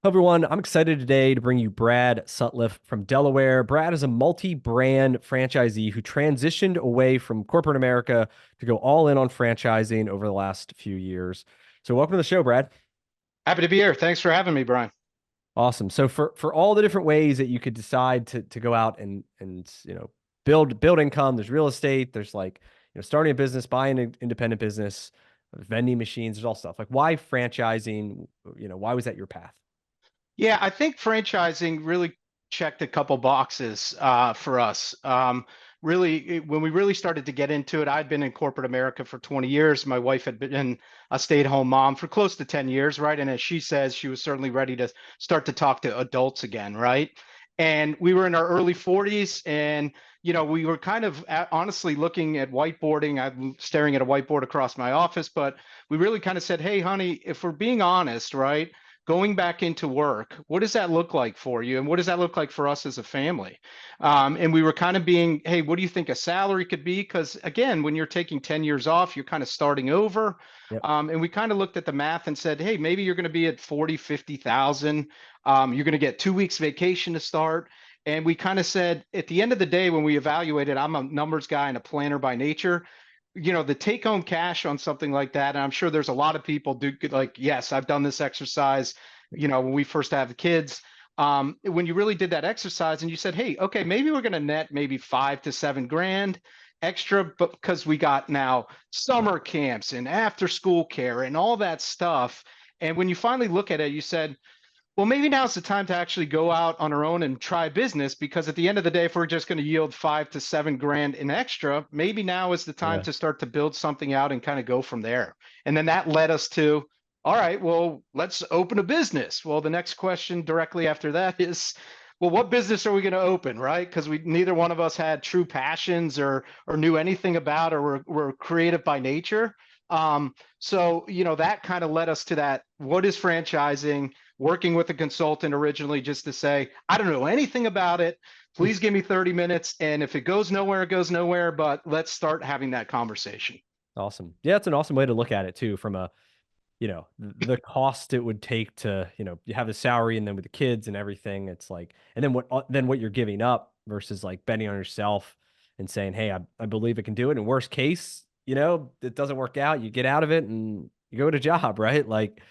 Hello, everyone. I'm excited today to bring you Brad Sutliffe from Delaware. Brad is a multi-brand franchisee who transitioned away from corporate America to go all in on franchising over the last few years. So welcome to the show, Brad. Happy to be here. Thanks for having me, Brian. Awesome. So for all the different ways that you could decide to go out and build income, there's real estate, there's like starting a business, buying an independent business, vending machines, there's all stuff. Like why franchising? Why was that your path? Yeah, I think franchising really checked a couple boxes for us. When we really started to get into it, I'd been in corporate America for 20 years. My wife had been a stay-at-home mom for close to 10 years, right? And as she says, she was certainly ready to start to talk to adults again, right? And we were in our early 40s, and we were kind of honestly looking at whiteboarding. I'm staring at a whiteboard across my office, but we really kind of said, "Hey, honey, if we're being honest, right? Going back into work, what does that look like for you? And what does that look like for us as a family?" And we were kind of being, hey, what do you think a salary could be? Because again, when you're taking 10 years off, you're kind of starting over. Yep. And we kind of looked at the math and said, hey, maybe you're going to be at 40, 50,000. You're going to get 2 weeks vacation to start. And we kind of said, at the end of the day, when we evaluated, I'm a numbers guy and a planner by nature. The take home cash on something like that, and I'm sure there's a lot of people do like, yes, I've done this exercise, when we first have the kids. When you really did that exercise and you said, hey, okay, maybe we're going to net maybe 5 to 7 grand extra, but because we got now summer camps and after school care and all that stuff. And when you finally look at it, you said, well, maybe now's the time to actually go out on our own and try business, because at the end of the day, if we're just going to yield 5 to 7 grand in extra, maybe now is the time Yeah. to start to build something out and kind of go from there. And then that led us to, all right, well, let's open a business. Well, the next question directly after that is, well, what business are we going to open, right? Because we neither one of us had true passions or knew anything about, or were creative by nature. So that kind of led us to that. What is franchising? Working with a consultant originally just to say, I don't know anything about it. Please give me 30 minutes. And if it goes nowhere, it goes nowhere. But let's start having that conversation. Awesome. Yeah, it's an awesome way to look at it too, from the cost it would take to, you have the salary and then with the kids and everything, it's like, and then what you're giving up versus like betting on yourself and saying, hey, I believe it can do it. In worst case, it doesn't work out, you get out of it and you go to a job, right? Like,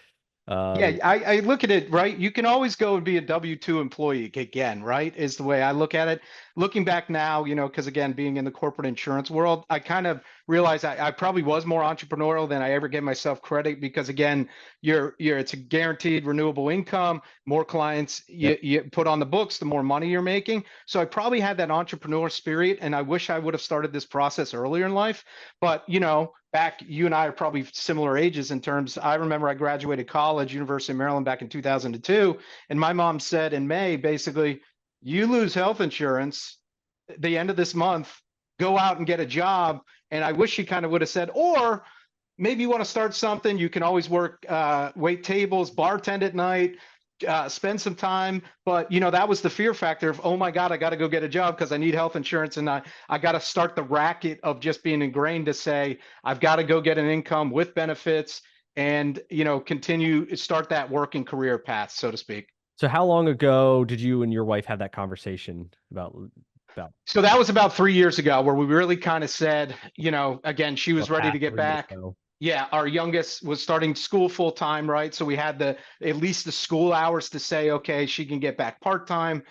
Yeah, um, I look at it, right? You can always go and be a W-2 employee again, right? Is the way I look at it. Looking back now, because again, being in the corporate insurance world, I kind of realized I probably was more entrepreneurial than I ever gave myself credit, because again, it's a guaranteed renewable income. More clients yep. you put on the books, the more money you're making. So I probably had that entrepreneur spirit, and I wish I would have started this process earlier in life. But back, you and I are probably similar ages in terms. I remember I graduated college, University of Maryland, back in 2002, and my mom said in May, basically, you lose health insurance at the end of this month, go out and get a job. And I wish she kind of would have said, or maybe you want to start something. You can always work, wait tables, bartend at night, spend some time. But that was the fear factor of, oh my God, I got to go get a job because I need health insurance, and I got to start the racket of just being ingrained to say I've got to go get an income with benefits, and continue start that working career path, so to speak. So how long ago did you and your wife have that conversation about So that was about 3 years ago, where we really kind of said, again, she a was ready path to get for you to back. go? Yeah, our youngest was starting school full time, right? So we had at least the school hours to say, okay, she can get back part time,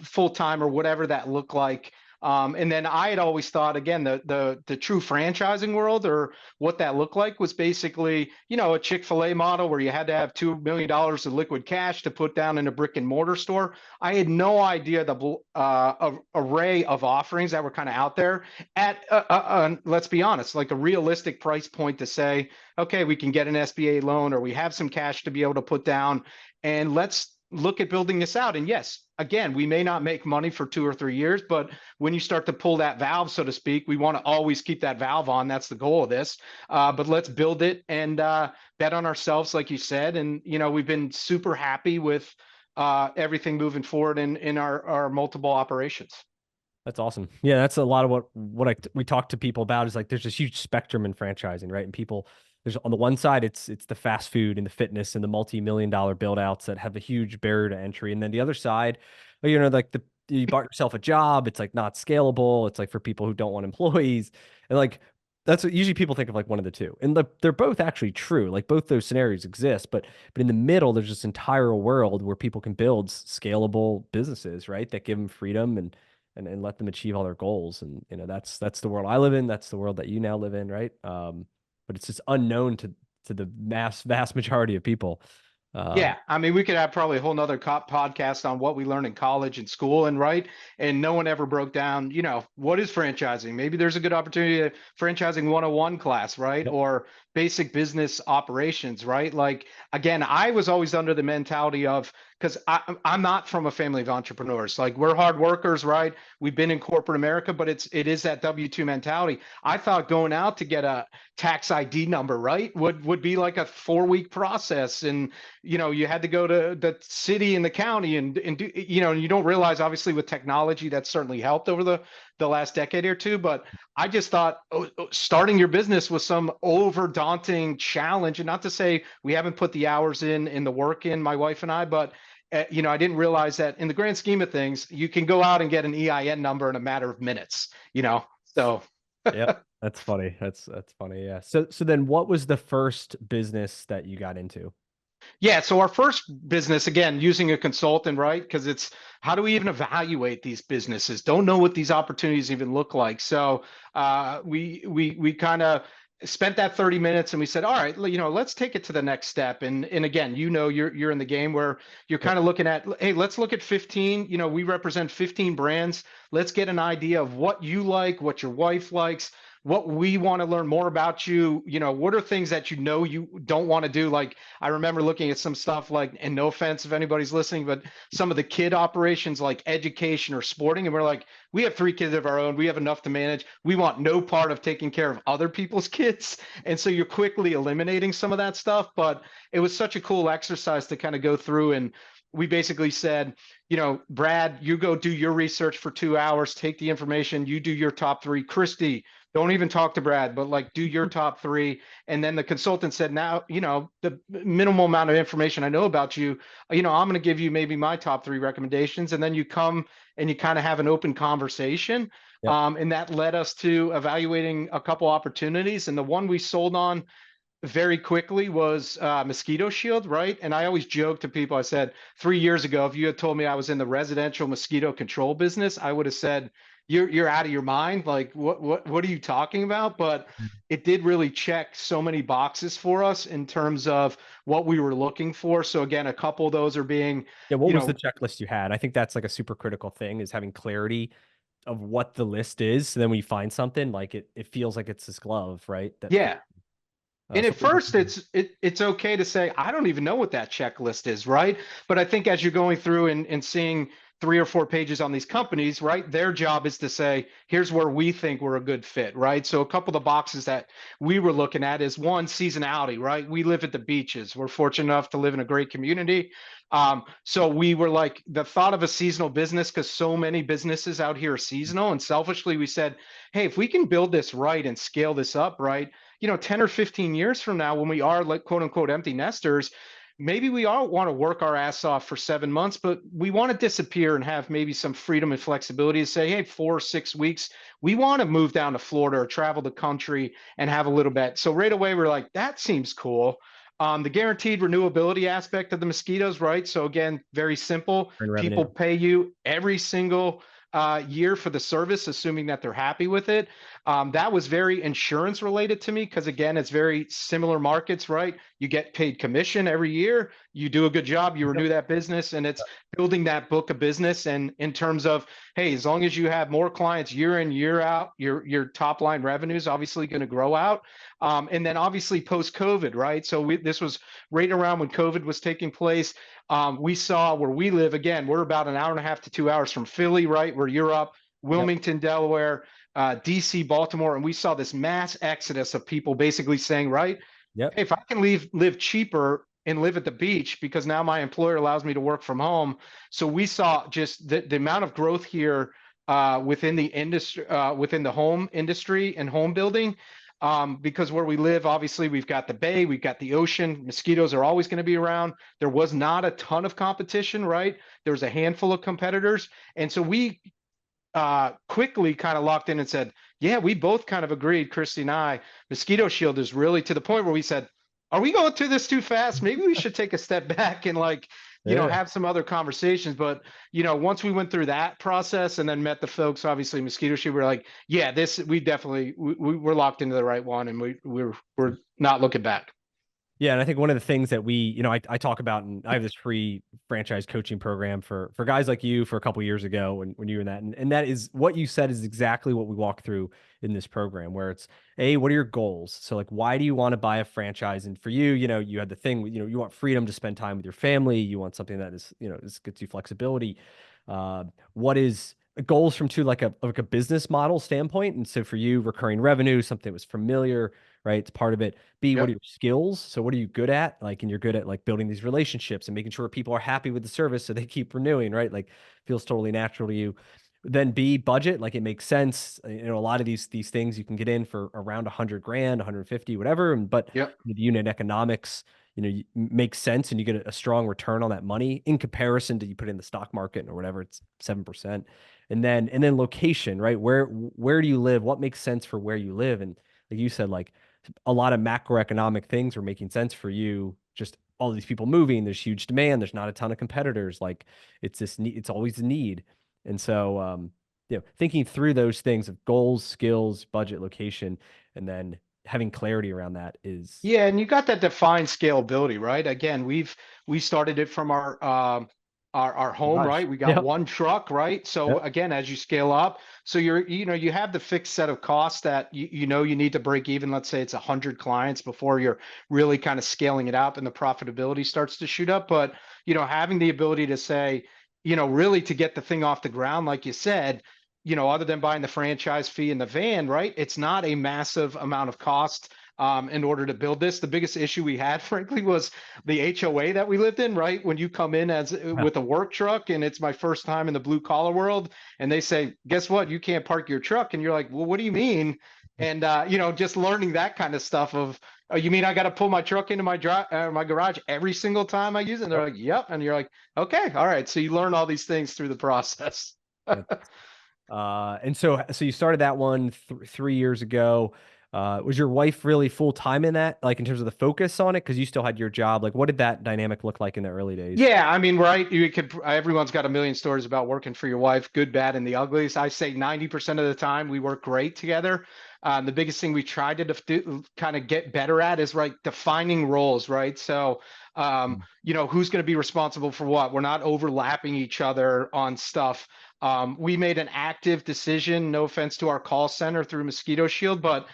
full time, or whatever that looked like. And then I had always thought, again, the true franchising world, or what that looked like, was basically, a Chick-fil-A model where you had to have $2 million of liquid cash to put down in a brick and mortar store. I had no idea the array of offerings that were kind of out there at, let's be honest, like a realistic price point to say, okay, we can get an SBA loan, or we have some cash to be able to put down, and let's look at building this out. And yes, again, we may not make money for 2 or 3 years, but when you start to pull that valve, so to speak, we want to always keep that valve on. That's the goal of this. But let's build it and bet on ourselves, like you said. And, we've been super happy with everything moving forward in our multiple operations. That's awesome. Yeah, that's a lot of what we talk to people about, is like there's this huge spectrum in franchising, right? And people there's on the one side, it's the fast food and the fitness and the multi-million dollar build outs that have a huge barrier to entry. And then the other side, like you bought yourself a job, it's like not scalable. It's like for people who don't want employees. And like that's what usually people think of like one of the two. And they're both actually true. Like both those scenarios exist, but in the middle, there's this entire world where people can build scalable businesses, right? That give them freedom and let them achieve all their goals. And that's the world I live in. That's the world that you now live in, right? But it's just unknown to the vast majority of people. Yeah, Um, I mean, we could have probably a whole nother podcast on what we learned in college and school, and right, and no one ever broke down, what is franchising? Maybe there's a good opportunity to franchising 101 class, right? yep. Or basic business operations, right? Like, again, I was always under the mentality of, because I'm not from a family of entrepreneurs. Like, we're hard workers, right? We've been in corporate America, but it is that W-2 mentality. I thought going out to get a tax ID number, right, would be like a 4-week process, and you had to go to the city and the county and do, and you don't realize, obviously, with technology that's certainly helped over the last decade or two. But I just thought, starting your business was some over daunting challenge. And not to say we haven't put the hours in the work in, my wife and I, but I didn't realize that in the grand scheme of things, you can go out and get an EIN number in a matter of minutes, so. Yep. That's funny. That's funny. Yeah. So then what was the first business that you got into? Yeah, so our first business, again, using a consultant, right? Because it's, how do we even evaluate these businesses? Don't know what these opportunities even look like. So we kind of spent that 30 minutes and we said, all right, let's take it to the next step. And again, you're in the game where you're Yep. kind of looking at, hey, let's look at 15. We represent 15 brands. Let's get an idea of what you like, what your wife likes, what we want to learn more about you. What are things that you don't want to do? Like, I remember looking at some stuff like, and no offense if anybody's listening, but some of the kid operations like education or sporting. And we're like, we have 3 kids of our own. We have enough to manage. We want no part of taking care of other people's kids. And so you're quickly eliminating some of that stuff. But it was such a cool exercise to kind of go through. And we basically said, Brad, you go do your research for 2 hours, take the information, you do your top three. Christy, don't even talk to Brad, but like do your top three. And then the consultant said, now, the minimal amount of information I know about you, I'm going to give you maybe my top three recommendations. And then you come and you kind of have an open conversation. Yep. And that led us to evaluating a couple opportunities. And the one we sold on very quickly was mosquito shield, right? And I always joke to people, I said, 3 years ago, if you had told me I was in the residential mosquito control business, I would have said, you're out of your mind. Like, what are you talking about? But it did really check so many boxes for us in terms of what we were looking for. So again, a couple of those are being, Yeah. What you was the know, checklist you had? I think that's like a super critical thing is having clarity of what the list is. So then when you find something, like it feels like it's this glove, right? That fit. yeah. And So at first, it's okay to say, I don't even know what that checklist is, right? But I think as you're going through and seeing 3 or 4 pages on these companies, right, their job is to say, here's where we think we're a good fit, right? So a couple of the boxes that we were looking at is one, seasonality, right? We live at the beaches. We're fortunate enough to live in a great community. So we were like, the thought of a seasonal business, because so many businesses out here are seasonal. And selfishly, we said, hey, if we can build this right and scale this up, right? 10 or 15 years from now, when we are like quote unquote empty nesters, maybe we all want to work our ass off for 7 months, but we want to disappear and have maybe some freedom and flexibility to say, hey, 4 or 6 weeks, we want to move down to Florida or travel the country and have a little bit. So right away, we're like, that seems cool. The guaranteed renewability aspect of the mosquitoes, right? So again, very simple. revenue. People pay you every single year for the service, assuming that they're happy with it. That was very insurance related to me because, again, it's very similar markets, right? You get paid commission every year. You do a good job, you Yep. renew that business, and it's building that book of business. And in terms of, hey, as long as you have more clients year in, year out, your top line revenue is obviously going to grow out. And then obviously post COVID, right? So this was right around when COVID was taking place. We saw where we live, again, we're about an hour and a half to 2 hours from Philly, right? We're Europe, Yep. Wilmington, Delaware, DC, Baltimore, and we saw this mass exodus of people basically saying, right, Yep. hey, if I can live cheaper and live at the beach because now my employer allows me to work from home. So we saw just the amount of growth here within the industry, within the home industry and home building. because where we live, obviously, we've got the bay, we've got the ocean. Mosquitoes are always going to be around. There was not a ton of competition, right? There was a handful of competitors. And so we quickly kind of locked in and said, yeah, we both kind of agreed, Christy and I, Mosquito Shield is really to the point where we said, are we going through this too fast? Maybe we should take a step back and like, Yeah. have some other conversations. But, once we went through that process and then met the folks, obviously Mosquito Shield, we're like, yeah, we definitely, we're locked into the right one and we're not looking back. Yeah, and I think one of the things that I talk about, and I have this free franchise coaching program for guys like you for a couple years ago when you were in that, and that is what you said is exactly what we walk through in this program, where it's what are your goals? So like, why do you want to buy a franchise? And for you, you had the thing, you want freedom to spend time with your family, you want something that is, this gets you flexibility. What is goals from like a business model standpoint? And so for you, recurring revenue, something that was familiar, right? It's part of it. B, what are Yep. your skills? So what are you good at? Like, and you're good at like building these relationships and making sure people are happy with the service so they keep renewing, right? Like feels totally natural to you. Then B, budget, like it makes sense. A lot of these things you can get in for around 100 grand, 150, whatever. But Yep. the unit economics, makes sense and you get a strong return on that money in comparison to you put in the stock market or whatever, it's 7%. And then location, right? Where do you live? What makes sense for where you live? And like you said, like a lot of macroeconomic things are making sense for you. Just all these people moving, there's huge demand, there's not a ton of competitors. Like it's this need, it's always a need. And so thinking through those things of goals, skills, budget, location, and then having clarity around that is Yeah, and you got that defined scalability, right? Again, we started it from our home, garage. right? We got Yep. one truck, right? So Yep. again, as you scale up, so you have the fixed set of costs that you need to break even. Let's say it's 100 clients before you're really kind of scaling it up and the profitability starts to shoot up. But having the ability to say, really to get the thing off the ground, like you said, other than buying the franchise fee and the van, right? It's not a massive amount of cost in order to build this. The biggest issue we had, frankly, was the HOA that we lived in, right? When you come in as Yeah. with a work truck and it's my first time in the blue collar world and they say, guess what? You can't park your truck. And you're like, well, what do you mean? And, just learning that kind of stuff of, oh, you mean I got to pull my truck into my garage every single time I use it? And they're Yep. like, yep. And you're like, okay, all right. So you learn all these things through the process. Yep. And so you started that one 3 years ago. Was your wife really full time in that, like in terms of the focus on it? Because you still had your job. Like, what did that dynamic look like in the early days? Yeah, I mean, right? Everyone's got a million stories about working for your wife, good, bad, and the uglies. I say 90% of the time we work great together. The biggest thing we try to kind of get better at is right defining roles, right? So, Mm. who's going to be responsible for what? We're not overlapping each other on stuff. We made an active decision, no offense to our call center through Mosquito Shield, but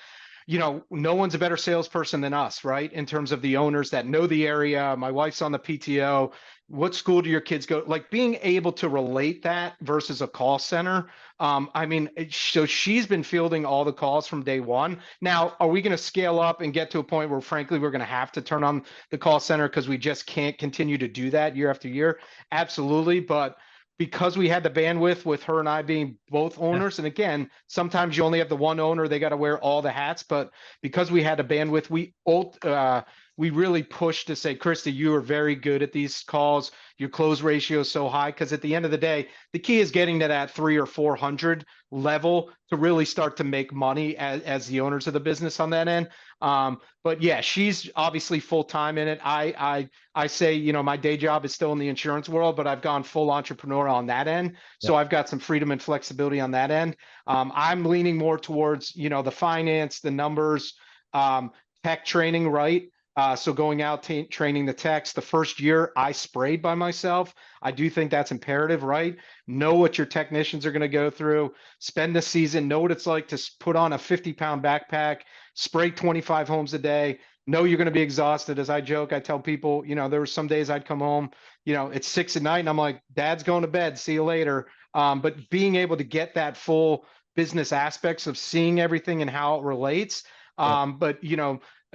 no one's a better salesperson than us, right? In terms of the owners that know the area. My wife's on the PTO. What school do your kids go? Like being able to relate that versus a call center. I mean, so she's been fielding all the calls from day one. Now, are we going to scale up and get to a point where, frankly, we're going to have to turn on the call center because we just can't continue to do that year after year? Absolutely. But because we had the bandwidth with her and I being both Yeah. owners, and again, sometimes you only have the one owner, they got to wear all the hats. But because we had a bandwidth, we really pushed to say, Christy, you are very good at these calls. Your close ratio is so high because at the end of the day, the key is getting to that 300 or 400 level to really start to make money as the owners of the business on that end. But yeah, she's obviously full time in it. I say, my day job is still in the insurance world, but I've gone full entrepreneur on that end. So Yep. I've got some freedom and flexibility on that end. I'm leaning more towards, the finance, the numbers, tech training, right? So going out training the techs. The first year I sprayed by myself. I do think that's imperative, right? Know what your technicians are going to go through. Spend the season. Know what it's like to put on a 50-pound backpack, spray 25 homes a day. Know you're going to be exhausted. As I joke, I tell people, there were some days I'd come home, it's 6 at night, and I'm like, Dad's going to bed. See you later. But being able to get that full business aspects of seeing everything and how it relates. Yep. But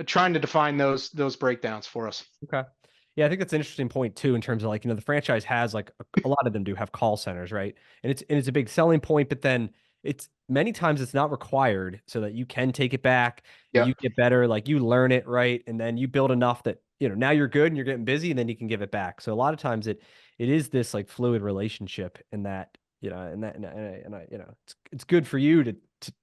trying to define those breakdowns for us. Okay. Yeah, I think that's an interesting point too, in terms of like, the franchise has like a lot of them do have call centers, right? And it's a big selling point, but then it's many times it's not required so that you can take it back and you Yep. get better, like you learn it, right? And then you build enough that, now you're good and you're getting busy and then you can give it back. So a lot of times it is this like fluid relationship in that, it's good for you to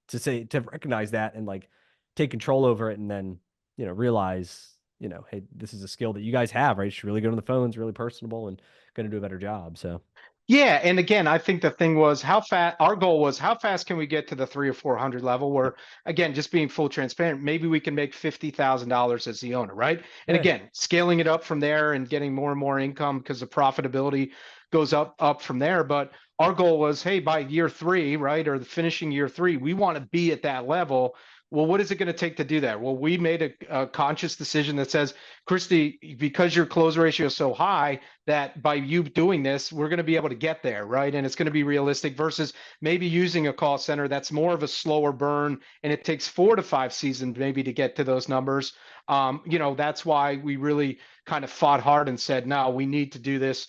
say, to recognize that and like take control over it and then, realize, hey, this is a skill that you guys have, right? She's really good on the phones, really personable and going to do a better job. So, Yeah, and again, I think the thing was how fast our goal was how fast can we get to the 300 or 400 level yep. where again, just being full transparent, maybe we can make $50,000 as the owner, right? And Yeah. again, scaling it up from there and getting more and more income because the profitability goes up from there. But our goal was, hey, by year three, right, or the finishing year three, we want to be at that level. Well, what is it going to take to do that? Well, we made a conscious decision that says, Christy, because your close ratio is so high, that by you doing this, we're going to be able to get there, right? And it's going to be realistic versus maybe using a call center that's more of a slower burn and it takes 4 to 5 seasons maybe to get to those numbers. That's why we really kind of fought hard and said, no, we need to do this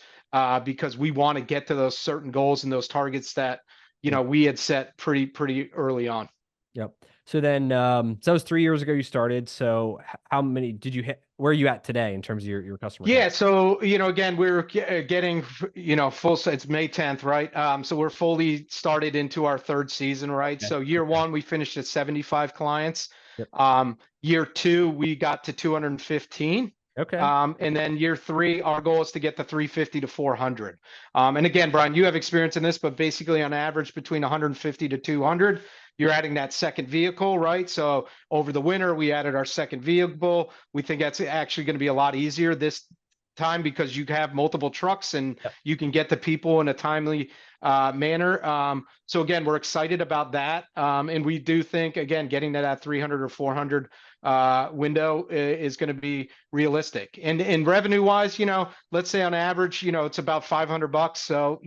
because we want to get to those certain goals and those targets that, Yep. we had set pretty early on. Yep. So then, so that was 3 years ago you started. So how many did you hit? Where are you at today in terms of your customer count? Yeah, so again, we're getting full. It's May 10th, right? So we're fully started into our third season, right? Okay. So year Okay. one, we finished at 75 clients. Yep. Year two, we got to 215. Okay. And then year three, our goal is to get to 350 to 400. And again, Brian, you have experience in this, but basically on average between 150 to 200, you're adding that second vehicle, right? So over the winter, we added our second vehicle. We think that's actually going to be a lot easier this time because you have multiple trucks and Yep. you can get to people in a timely manner. So again, we're excited about that. And we do think, again, getting to that 300 or 400 window is going to be realistic. And revenue wise, let's say on average, it's about $500. So,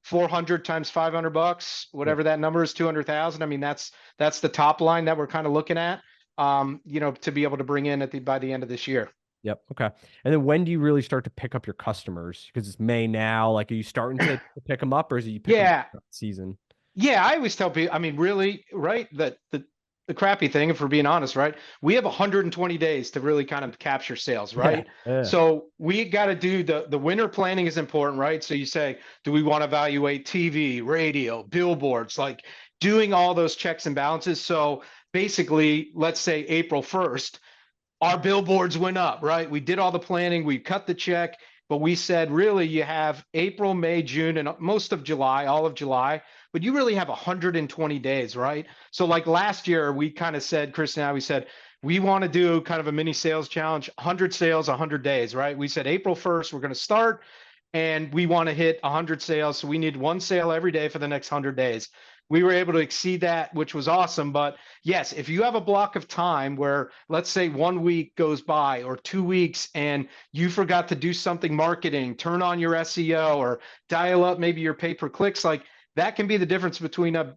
400 times $500, Yep. whatever that number is, 200,000. I mean, that's the top line that we're kind of looking at, to be able to bring in by the end of this year. Yep. Okay. And then when do you really start to pick up your customers? Because it's May now. Like, are you starting to pick them up, or is it you pick them up Yeah, throughout the season? Yeah, I always tell people, I mean, really, right? That the crappy thing, if we're being honest, right? We have 120 days to really kind of capture sales, Yeah. right? Yeah. So we got to do the winter planning is important, right? So you say, do we want to evaluate TV, radio, billboards, like doing all those checks and balances? So basically, let's say April 1st, our billboards went up, right? We did all the planning, we cut the check, but we said, really, you have April, May, June, and most of July, all of July, but you really have 120 days, right? So, like last year, we kind of said, Chris and I, we said, we want to do kind of a mini sales challenge, 100 sales, 100 days, right? We said April 1st, we're going to start and we want to hit 100 sales. So we need one sale every day for the next 100 days. We were able to exceed that, which was awesome. But yes, if you have a block of time where, let's say, 1 week goes by or 2 weeks and you forgot to do something marketing, turn on your SEO or dial up maybe your pay per clicks, like that can be the difference between a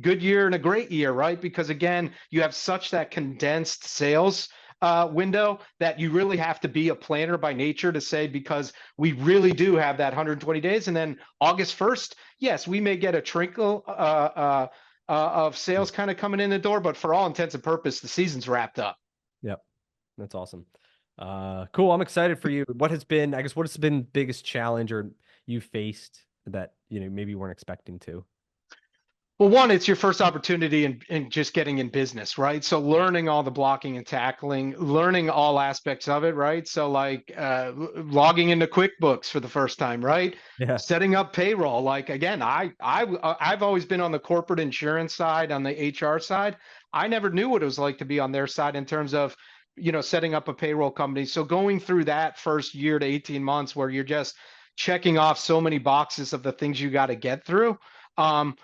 good year and a great year, right? Because again, you have such that condensed sales window that you really have to be a planner by nature to say, because we really do have that 120 days. And then August 1st, yes, we may get a trickle of Yeah. sales kind of coming in the door, but for all intents and purposes, the season's wrapped up. Yep. That's awesome. Cool. I'm excited for you. I guess, what has been the biggest challenge or you faced that, maybe you weren't expecting to? Well, one, it's your first opportunity in just getting in business, right? So learning all the blocking and tackling, learning all aspects of it, right? So like logging into QuickBooks for the first time, right? Yeah. Setting up payroll. Like again, I've always been on the corporate insurance side, on the HR side. I never knew what it was like to be on their side in terms of, setting up a payroll company. So going through that first year to 18 months where you're just checking off so many boxes of the things you got to get through. Um,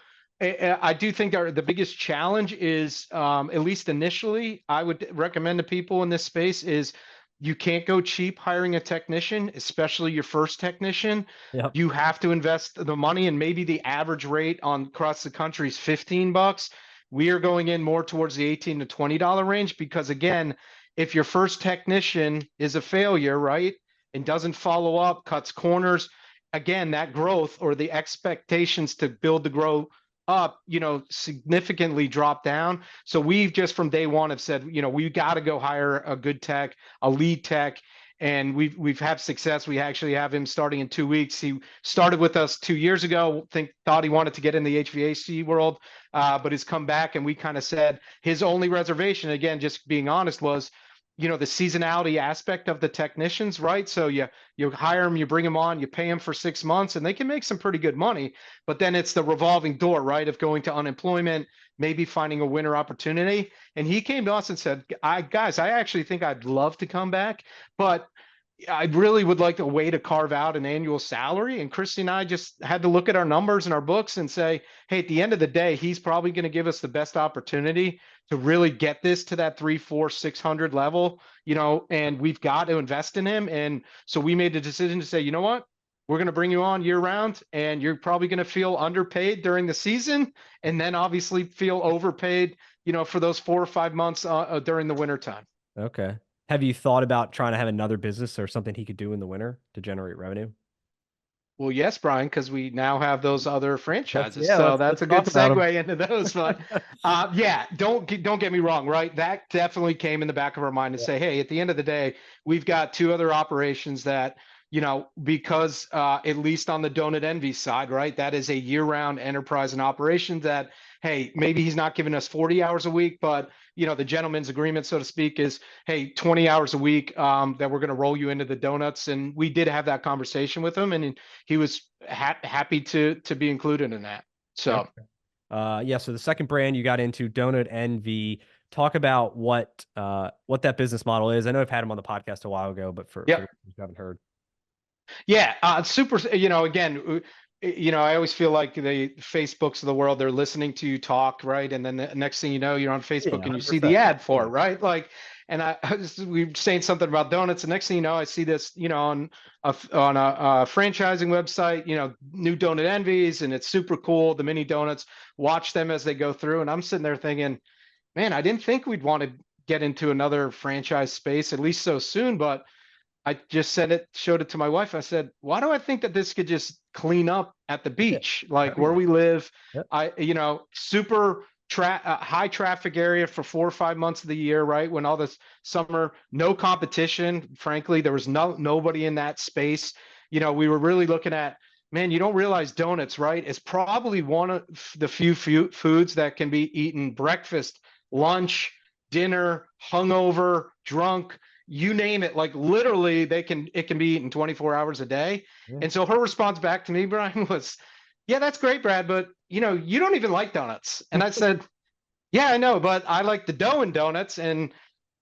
I do think the biggest challenge is, at least initially, I would recommend to people in this space is you can't go cheap hiring a technician, especially your first technician. Yep. You have to invest the money, and maybe the average rate on across the country is $15. We are going in more towards the $18 to $20 range because again, if your first technician is a failure, right, and doesn't follow up, cuts corners, again, that growth or the expectations to build the growth up, significantly dropped down. So we've just from day one have said, we got to go hire a good tech, a lead tech. And we've had success. We actually have him starting in 2 weeks. He started with us 2 years ago. Thought he wanted to get in the HVAC world, but has come back. And we kind of said his only reservation, again, just being honest, was the seasonality aspect of the technicians, right? So you hire them, you bring them on, you pay them for 6 months, and they can make some pretty good money. But then it's the revolving door, right, of going to unemployment, maybe finding a winter opportunity. And he came to us and said, I actually think I'd love to come back, but I really would like a way to carve out an annual salary. And Christy and I just had to look at our numbers and our books and say, hey, at the end of the day, he's probably going to give us the best opportunity to really get this to that 3, 4, 600 level, and we've got to invest in him. And so we made the decision to say, you know what? We're going to bring you on year round, and you're probably going to feel underpaid during the season, and then obviously feel overpaid, for those 4 or 5 months during the winter time. Okay. Have you thought about trying to have another business or something he could do in the winter to generate revenue? Well, yes, Brian, because we now have those other Let's franchises, yeah, so let's that's a good talk about segue into those. But yeah, don't get me wrong, right? That definitely came in the back of our mind to them. say, hey, at the end of the day, we've got 2 other operations that, because at least on the Donut Envy side, right, that is a year-round enterprise and operation that, hey, maybe he's not giving us 40 hours a week, but the gentleman's agreement, so to speak, is, hey, 20 hours a week that we're going to roll you into the donuts. And we did have that conversation with him, and he was happy to be included in that. Yeah. So Yeah. So the second brand you got into, Donut NV. Talk about what that business model is. I know I've had him on the podcast a while ago, but for yeah, those who haven't heard. yeah, super. Again, I always feel like the Facebooks of the world, they're listening to you talk, right? And then the next thing you know, you're on Yeah, Facebook and you see 100%. the ad for Yeah. it, right? Like, and we were saying something about donuts. The next thing you know, I see this, on a franchising website, new donut envies, and it's super cool. The mini donuts, watch them as they go through, and I'm sitting there thinking, man, I didn't think we'd want to get into another franchise space at least so soon, but I just showed it to my wife. I said, why do I think that this could just clean up at the Yeah. beach, Oh, like where yeah. we live? Yep. Super high traffic area for 4 or 5 months of the year, right? When all this summer, no competition. Frankly, there was nobody in that space. We were really looking at, man, you don't realize donuts, right? It's probably one of the few foods that can be eaten breakfast, lunch, dinner, hungover, drunk, you name it, like literally it can be eaten 24 hours a day. Yeah. And so her response back to me, Brian, was, yeah, that's great, Brad, but you don't even like donuts. And I said, yeah, I know, but I like the dough in donuts, and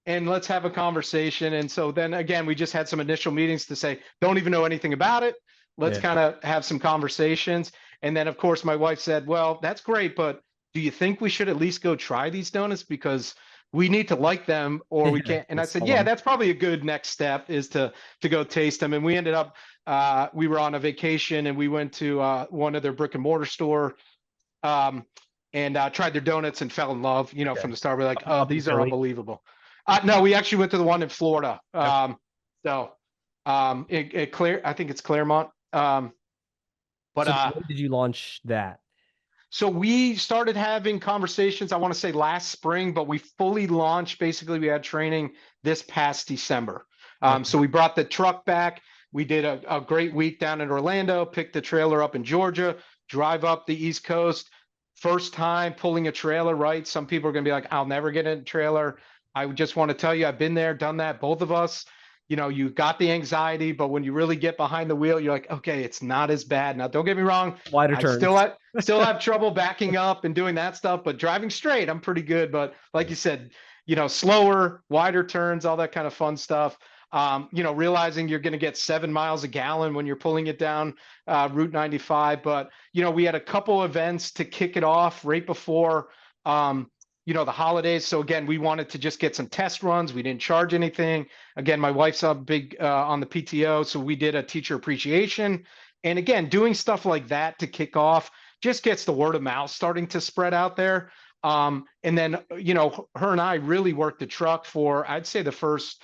let's have a conversation. And so then again, we just had some initial meetings to say, don't even know anything about it. Let's Yeah. kind of have some conversations. And then of course my wife said, well, that's great, but do you think we should at least go try these donuts, because we need to like them or we Yeah. can't? And I Let's said, sell yeah, them. that's probably a good next step, is to go taste them. And we ended up we were on a vacation and we went to one of their brick and mortar store, um, and tried their donuts and fell in love, Okay. from the start. We're like, oh, Up in these are Philly. unbelievable. No, we actually went to the one in Florida. Okay. So I think it's Claremont. But So when did you launch that? So we started having conversations, I want to say last spring, but we fully launched. Basically, we had training this past December. So Okay. we brought the truck back. We did a great week down in Orlando, picked the trailer up in Georgia, drive up the East Coast. First time pulling a trailer, right? Some people are going to be like, I'll never get in a trailer. I just want to tell you, I've been there, done that, both of us. You got the anxiety, but when you really get behind the wheel, you're like, okay, it's not as bad. Now, don't get me wrong. Wider I turns. still have trouble backing up and doing that stuff, but driving straight, I'm pretty good. But like you said, slower, wider turns, all that kind of fun stuff. Realizing you're going to get 7 miles a gallon when you're pulling it down Route 95. But, we had a couple events to kick it off right before, the holidays. So again, we wanted to just get some test runs. We didn't charge anything. Again, my wife's a big on the PTO. So we did a teacher appreciation. And again, doing stuff like that to kick off just gets the word of mouth starting to spread out there. And then, her and I really worked the truck for, I'd say, the first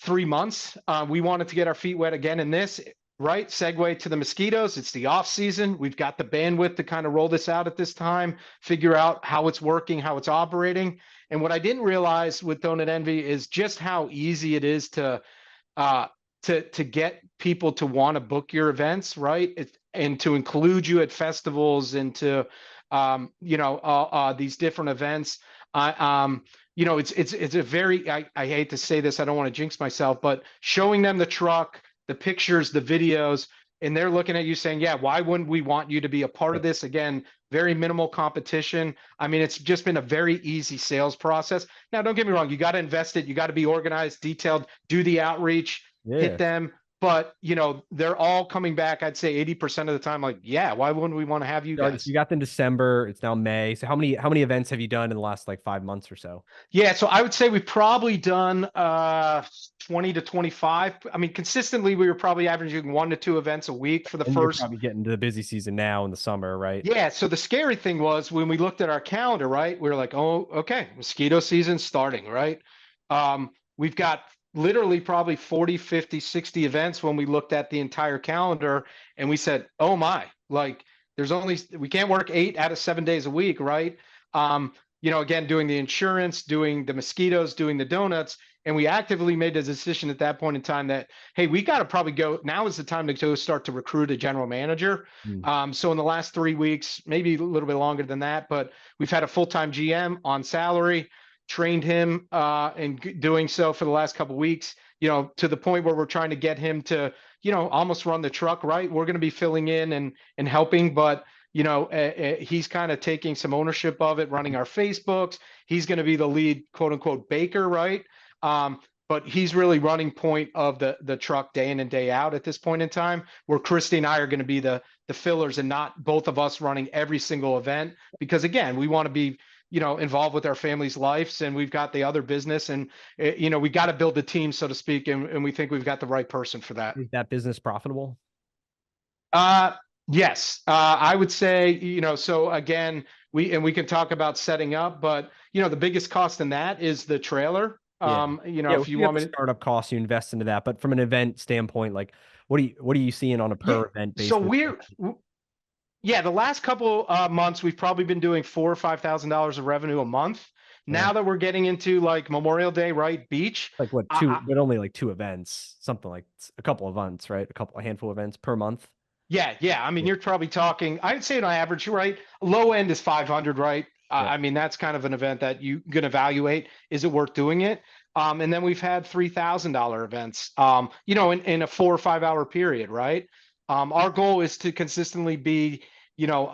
3 months. We wanted to get our feet wet again in this. right? Segue to the mosquitoes. It's the off season. We've got the bandwidth to kind of roll this out at this time, figure out how it's working, how it's operating. And what I didn't realize with Donut Envy is just how easy it is uh, to get people to want to book your events, right? And to include you at festivals and to these different events. It's a very I hate to say this, I don't want to jinx myself, but showing them the truck, the pictures, the videos, and they're looking at you saying, yeah, why wouldn't we want you to be a part of Yep. this? Again, very minimal competition. I mean, it's just been a very easy sales process. Now, don't get me wrong, you got to invest it, you got to be organized, detailed, do the outreach, hit Yeah. them. But they're all coming back, I'd say 80% of the time, like, yeah, why wouldn't we want to have you So guys? you got them December. It's now May. So how many events have you done in the last like 5 months or so? Yeah, so I would say we've probably done 20 to 25. I mean, consistently we were probably averaging 1 to 2 events a week for the And you're first. probably getting to the busy season now in the summer, right? Yeah, so the scary thing was when we looked at our calendar, right? We were like, "Oh, okay, mosquito season starting, right?" We've got literally probably 40, 50, 60 events when we looked at the entire calendar and we said, "Oh my, like we can't work 8 out of 7 days a week, right?" Again, doing the insurance, doing the mosquitoes, doing the donuts, and we actively made a decision at that point in time that, hey, we got to probably go. Now is the time to go start to recruit a general manager. Mm. So in the last 3 weeks, maybe a little bit longer than that, but we've had a full-time GM on salary, trained him and doing so for the last couple of weeks, to the point where we're trying to get him to, almost run the truck, right? We're going to be filling in and helping, but he's kind of taking some ownership of it, running our Facebooks. He's going to be the lead, quote unquote, baker, right? But he's really running point of the truck day in and day out at this point in time, where Christy and I are going to be the fillers and not both of us running every single event. Because again, we want to be, involved with our family's lives, and we've got the other business, and we got to build the team, so to speak, and we think we've got the right person for that. Is that business profitable? Uh, yes, I would say, so again, we can talk about setting up, but the biggest cost in that is the trailer. Yeah. Yeah, If you you have want the me to, startup costs, you invest into that. But from an event standpoint, like what are you seeing on a yeah. per event So basis? yeah, the last couple months we've probably been doing $4,000 or $5,000 of revenue a month. Yeah. Now that we're getting into like Memorial Day, right? Beach. Like what, two, I, but only like two events, something like a couple of events, right? A handful of events per month. Yeah. I mean, Yeah. you're probably talking, I'd say on average, you're right. Low end is 500, right? Yeah. I mean, that's kind of an event that you can evaluate. Is it worth doing it? And then we've had $3,000 events, in a 4 or 5 hour period, right? Our goal is to consistently be, you know,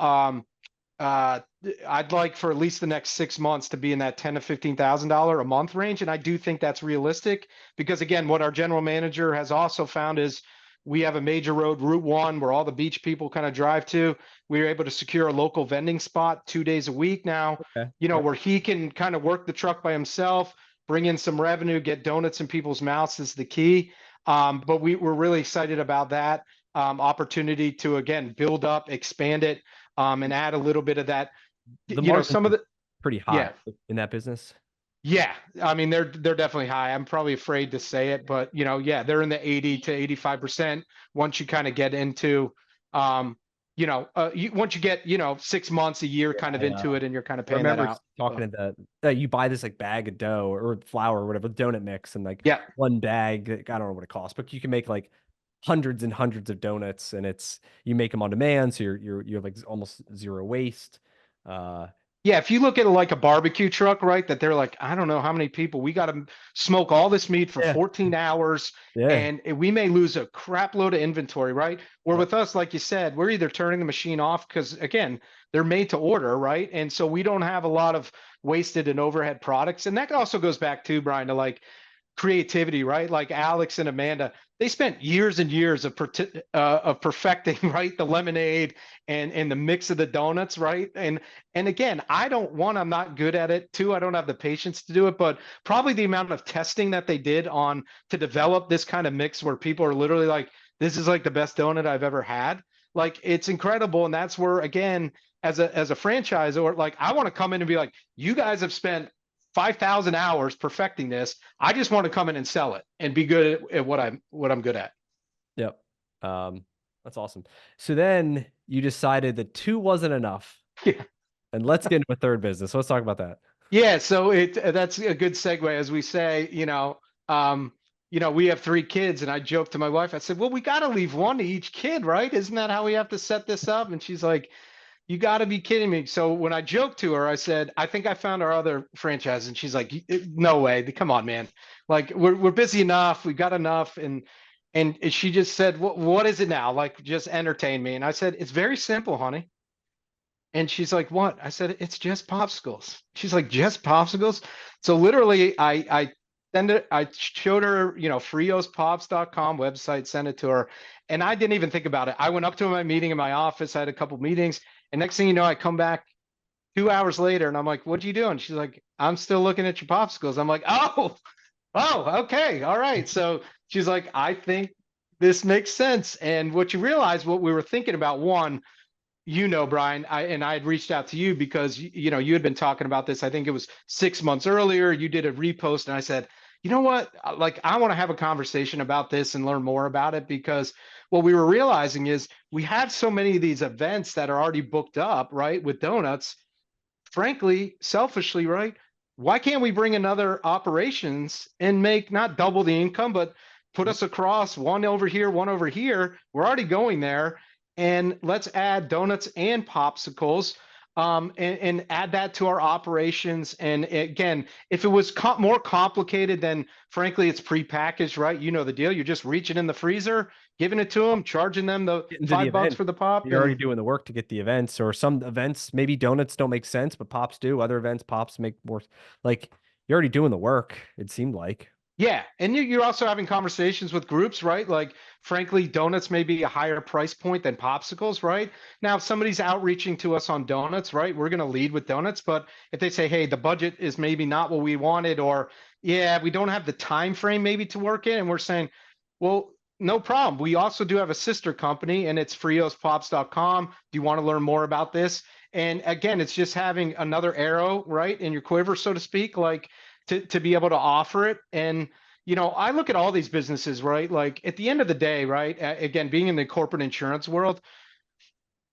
uh, I'd like for at least the next 6 months to be in that $10,000 to $15,000 a month range. And I do think that's realistic because, again, what our general manager has also found is we have a major road, Route 1, where all the beach people kind of drive to. We were able to secure a local vending spot 2 days a week now, Okay. Yep. where he can kind of work the truck by himself, bring in some revenue, get donuts in people's mouths is the key. But we're really excited about that opportunity to, again, build up, expand it, and add a little bit of that. The margins Some of are the pretty high yeah, in that business. yeah. I mean, they're definitely high. I'm probably afraid to say it, but yeah, they're in the 80 to 85% once you kind of get into, once you get 6 months, a year kind of I into it, and you're kind of I paying that remember out. talking to you buy this like bag of dough or flour or whatever, donut mix, and like Yeah. one bag, I don't know what it costs, but you can make like hundreds and hundreds of donuts, and you make them on demand, so you have like almost zero waste. Uh, Yeah, if you look at like a barbecue truck, right, that they're like, I don't know how many people, we got to smoke all this meat for yeah, 14 hours yeah, and we may lose a crap load of inventory, right? Where yep. with us, like you said, we're either turning the machine off because, again, they're made to order, right? And so we don't have a lot of wasted and overhead products. And that also goes back to, Brian, to like creativity, right? Like Alex and Amanda, they spent years and years of perfecting, right, the lemonade and the mix of the donuts, right? And again, I'm not good at it. Two, I don't have the patience to do it, but probably the amount of testing that they did on to develop this kind of mix where people are literally like, this is like the best donut I've ever had. Like it's incredible, and that's where again, as a franchise, or like I want to come in and be like, you guys have spent 5,000 hours perfecting this. I just want to come in and sell it and be good at what I'm good at. Yep. Um, that's awesome. So then you decided that two wasn't enough, Yeah. and let's get into a third business. So let's talk about that. Yeah, so that's a good segue, as we say, um, we have three kids, and I joked to my wife, I said, well, we got to leave one to each kid, right? Isn't that how we have to set this up? And she's like, you got to be kidding me. So when I joked to her, I said, I think I found our other franchise. And she's like, no way. Come on, man. Like we're busy enough. We got enough. And she just said, what is it now? Like, just entertain me. And I said, it's very simple, honey. And she's like, what? I said, it's just popsicles. She's like, just popsicles. So literally I showed her, friospops.com website, sent it to her. And I didn't even think about it. I went up to my meeting in my office. I had a couple meetings. And next thing you know, I come back 2 hours later and I'm like, what are you doing? She's like, I'm still looking at your popsicles. I'm like, okay. All right. So she's like, I think this makes sense. And what you realize, what we were thinking about, one, Brian, I had reached out to you because you had been talking about this. I think it was 6 months earlier. You did a repost, and I said, you know what? Like, I want to have a conversation about this and learn more about it, because what we were realizing is we have so many of these events that are already booked up, right, with donuts. Frankly, selfishly, right? Why can't we bring another operations and make not double the income, but put us across one over here, one over here? We're already going there. And let's add donuts and popsicles, and add that to our operations. And again, if it was more complicated, then frankly, it's prepackaged, right? You know the deal. You're just reaching in the freezer, giving it to them, charging them the Get into the $5 event. for the pop. You're already And doing the work to get the events, or some events, maybe donuts don't make sense, but pops do. Other events, pops make more. Like, you're already doing the work, it seemed like. yeah, and you're also having conversations with groups, right? Like, frankly, donuts may be a higher price point than popsicles, right? Now, if somebody's outreaching to us on donuts, right, we're going to lead with donuts. But if they say, hey, the budget is maybe not what we wanted, or yeah, we don't have the time frame maybe to work in, and we're saying, well, no problem. We also do have a sister company, and it's friospops.com. Do you want to learn more about this? And again, it's just having another arrow, right, in your quiver, so to speak, like, to be able to offer it. And I look at all these businesses, right? Like, at the end of the day, right? Again, being in the corporate insurance world,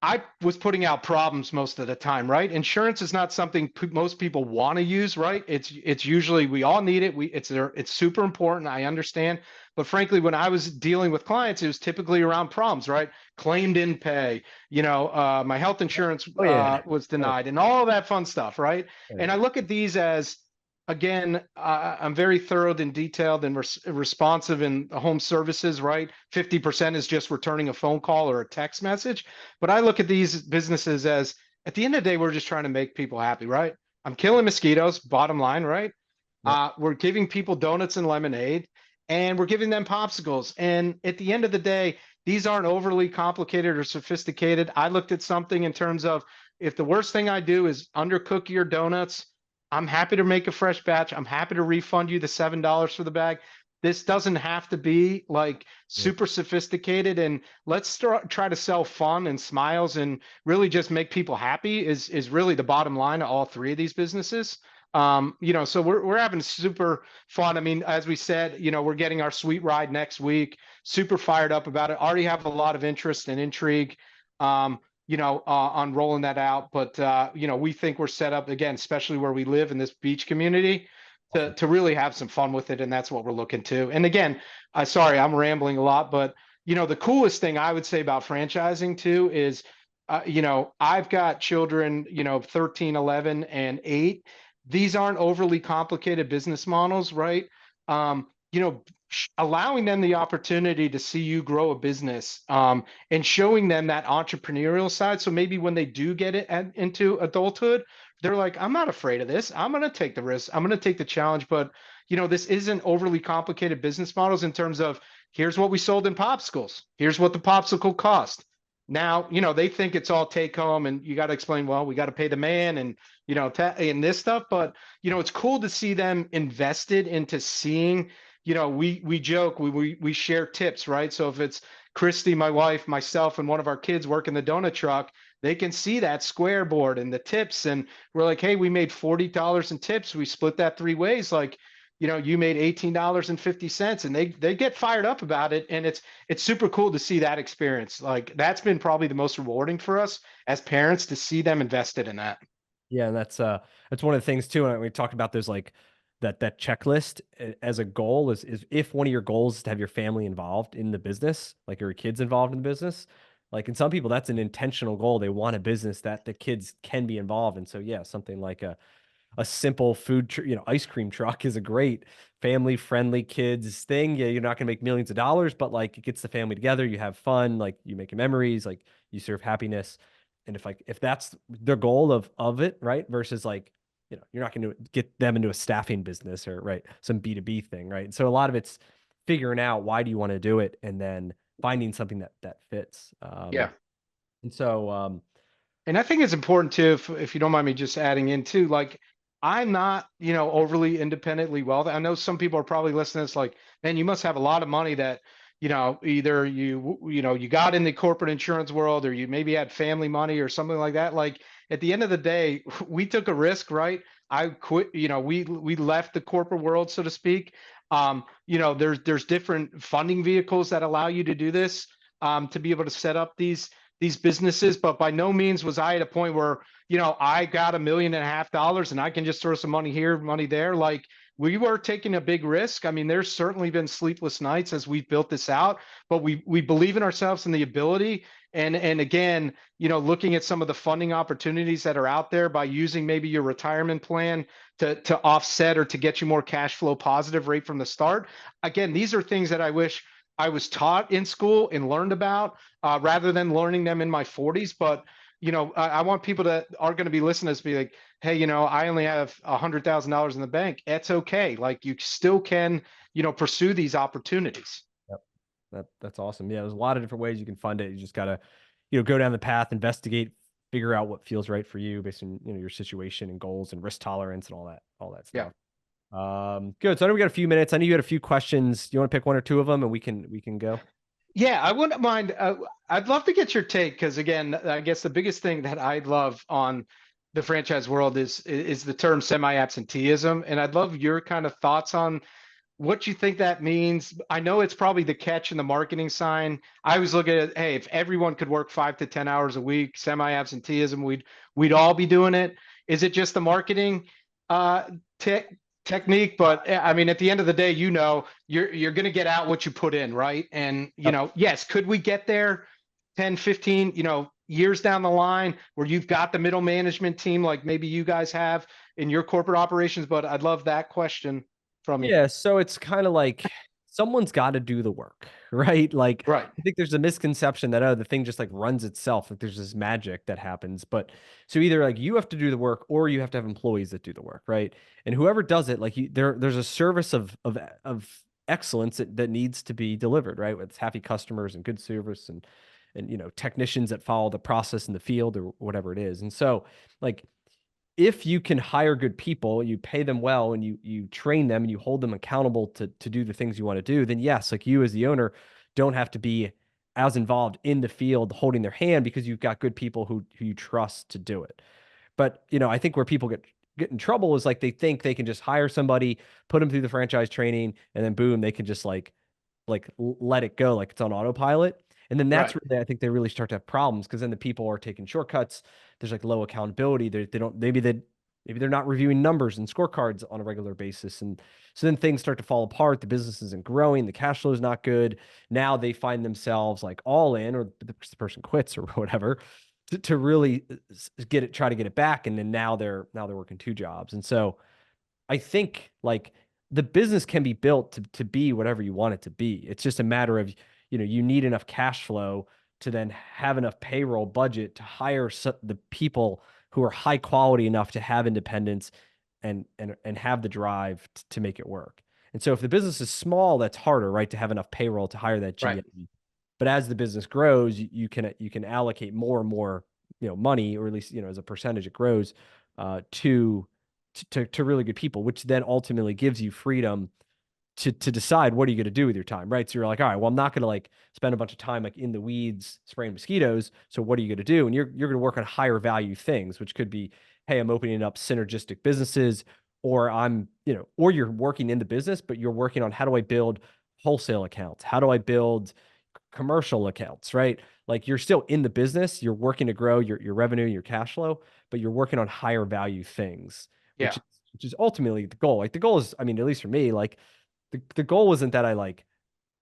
I was putting out problems most of the time, right? Insurance is not something most people want to use, right? It's usually, we all need it. It's super important. I understand, but frankly, when I was dealing with clients, it was typically around problems, right? Claim didn't pay, my health insurance Oh yeah. was Oh, denied, and all that fun stuff, right? oh, And yeah. I look at these as, again, I'm very thorough and detailed and responsive in home services, right? 50% is just returning a phone call or a text message. But I look at these businesses as, at the end of the day, we're just trying to make people happy, right? I'm killing mosquitoes, bottom line, right? Yep. We're giving people donuts and lemonade, and we're giving them popsicles. And at the end of the day, these aren't overly complicated or sophisticated. I looked at something in terms of, if the worst thing I do is undercook your donuts, I'm happy to make a fresh batch. I'm happy to refund you the $7 for the bag. This doesn't have to be like Yep. super sophisticated. And let's try to sell fun and smiles and really just make people happy is really the bottom line of all three of these businesses. So we're having super fun. I mean, as we said, we're getting our sweet ride next week. Super fired up about it. Already have a lot of interest and intrigue. On rolling that out. But we think we're set up, again, especially where we live in this beach community, to Awesome. really have some fun with it, and that's what we're looking to. And again, sorry, I'm rambling a lot, but the coolest thing I would say about franchising too is, I've got children, 13, 11, and 8. These aren't overly complicated business models, right? Allowing them the opportunity to see you grow a business, and showing them that entrepreneurial side. So maybe when they do get it into adulthood, they're like, I'm not afraid of this. I'm going to take the risk. I'm going to take the challenge. But, this isn't overly complicated business models in terms of, here's what we sold in popsicles. Here's what the popsicle cost. Now, they think it's all take home, and you got to explain, well, we got to pay the man, and, and this stuff. But, it's cool to see them invested into seeing, we joke, we share tips, right? So if it's Christy, my wife, myself, and one of our kids working the donut truck, they can see that square board and the tips. And we're like, hey, we made $40 in tips. We split that 3 ways. Like, you made $18.50, and they get fired up about it. And it's super cool to see that experience. Like that's been probably the most rewarding for us as parents to see them invested in that. Yeah, and that's one of the things too. And we talked about there's like that checklist as a goal is if one of your goals is to have your family involved in the business, like your kids involved in the business. Like in some people, that's an intentional goal. They want a business that the kids can be involved. And so yeah, something like a simple ice cream truck is a great family friendly kids thing. Yeah, you're not going to make millions of dollars, but like it gets the family together. You have fun, like you make memories, like you serve happiness. And if that's the goal of it, right? Versus like, you're not going to get them into a staffing business or right, some B2B thing, right? So a lot of it's figuring out why do you want to do it and then finding something that fits. Yeah. And so And I think it's important too, if you don't mind me just adding in too, like I'm not, overly independently wealthy. I know some people are probably listening to this like, man, you must have a lot of money that, either you got in the corporate insurance world or you maybe had family money or something like that. Like at the end of the day, we took a risk, right? I quit, we left the corporate world, so to speak. There's different funding vehicles that allow you to do this, to be able to set up these businesses, but by no means was I at a point where, I got $1.5 million and I can just throw some money here, money there. Like we were taking a big risk. I mean, there's certainly been sleepless nights as we've built this out, but we believe in ourselves and the ability. And again, looking at some of the funding opportunities that are out there by using maybe your retirement plan to offset or to get you more cash flow positive right from the start. Again, these are things that I wish I was taught in school and learned about, rather than learning them in my 40s. But I want people that are going to be listening to be like, hey, I only have $100,000 in the bank. It's okay. Like you still can, pursue these opportunities. yep. That's awesome. Yeah, there's a lot of different ways you can fund it. You just gotta, go down the path, investigate, figure out what feels right for you based on your situation and goals and risk tolerance and all that Yeah. stuff. Good. So I know we got a few minutes. I know you had a few questions. Do you want to pick one or two of them and we can go? Yeah, I wouldn't mind. I'd love to get your take because, again, I guess the biggest thing that I love on the franchise world is the term semi-absenteeism, and I'd love your kind of thoughts on what you think that means. I know it's probably the catch in the marketing sign. I was looking at, hey, if everyone could work 5 to 10 hours a week, semi-absenteeism, we'd all be doing it. Is it just the marketing uh, te technique? But I mean, at the end of the day, you're going to get out what you put in, right? And Yep. yes, could we get there 10, 15, years down the line where you've got the middle management team like maybe you guys have in your corporate operations? But I'd love that question from you. Yeah, so it's kind of like someone's got to do the work, right? Like Right. I think there's a misconception that the thing just like runs itself, like there's this magic that happens. But so either like you have to do the work or you have to have employees that do the work, right? And whoever does it, like there's a service of excellence that needs to be delivered, right? With happy customers and good service and technicians that follow the process in the field or whatever it is. And so like if you can hire good people, you pay them well and you train them and you hold them accountable to do the things you want to do, then yes, like you as the owner don't have to be as involved in the field holding their hand because you've got good people who you trust to do it. But I think where people get in trouble is like they think they can just hire somebody, put them through the franchise training, and then boom, they can just let it go like it's on autopilot. And then that's Right. where I think they really start to have problems because then the people are taking shortcuts. There's like low accountability. They don't maybe they're not reviewing numbers and scorecards on a regular basis. And so then things start to fall apart. The business isn't growing. The cash flow is not good. Now they find themselves like all in, or the person quits or whatever to really try to get it back. And then now they're working two jobs. And so I think like the business can be built to be whatever you want it to be. It's just a matter of, you need enough cash flow to then have enough payroll budget to hire the people who are high quality enough to have independence and have the drive to make it work. And so if the business is small, that's harder, right? To have enough payroll to hire that Right. GM. But as the business grows, you can allocate more and more, money, or at least, as a percentage it grows, to really good people, which then ultimately gives you freedom to decide what are you going to do with your time, right? So you're like, all right, well, I'm not going to like spend a bunch of time like in the weeds spraying mosquitoes. So what are you going to do? And you're going to work on higher value things, which could be, hey, I'm opening up synergistic businesses, or or you're working in the business, but you're working on how do I build wholesale accounts? How do I build commercial accounts, right? Like you're still in the business, you're working to grow your revenue, your cash flow, but you're working on higher value things, Yeah. which is ultimately the goal. Like the goal is, I mean, at least for me, like the goal wasn't that I like